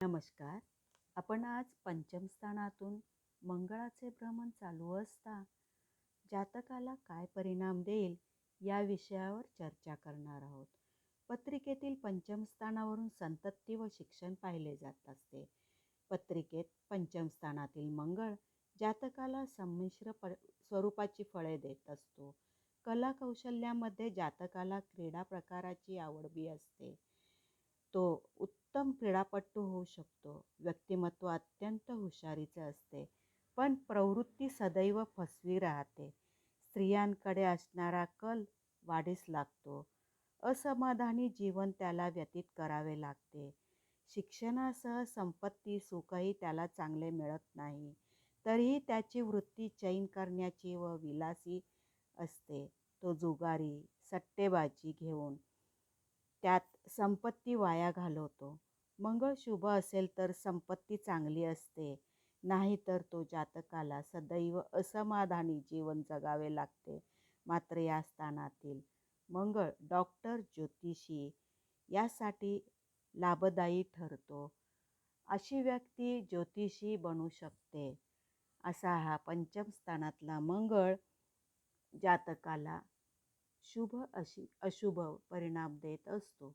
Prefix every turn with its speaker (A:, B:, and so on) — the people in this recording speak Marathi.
A: नमस्कार. आपण आज पंचमस्थानातून मंगळाचे भ्रमण चालू असता जातकाला काय परिणाम देईल या विषयावर चर्चा करणार आहोत. पत्रिकेतील पंचमस्थानावरून संतती व शिक्षण पाहिले जात असते. पत्रिकेत पंचमस्थानातील मंगळ जातकाला संमिश्र स्वरूपाची फळे देत असतो. कला कौशल्यामध्ये जातकाला क्रीडा प्रकाराची आवड असते. तो उत्तम क्रीडापटू होऊ शकतो. व्यक्तिमत्व अत्यंत हुशारीचे असते, पण प्रवृत्ती सदैव फसवी राहते. स्त्रियांकडे असणारा कल वाढीस लागतो. असमाधानी जीवन त्याला व्यतीत करावे लागते. शिक्षणासह संपत्ती सुखही त्याला चांगले मिळत नाही. तरीही त्याची वृत्ती चैन करण्याची व विलासी असते. तो जुगारी, सट्टेबाजी घेऊन त्यात संपत्ती वाया घालवतो. मंगळ शुभ असेल तर संपत्ती चांगली असते, नाहीतर तो जातकाला सदैव असमाधानी जीवन जगावे लागते. मात्र या स्थानातील मंगळ डॉक्टर, ज्योतिषी यासाठी लाभदायी ठरतो. अशी व्यक्ती ज्योतिषी बनू शकते. असा हा पंचम स्थानातला मंगळ जातकाला शुभ अशुभ परिणाम देत असतो.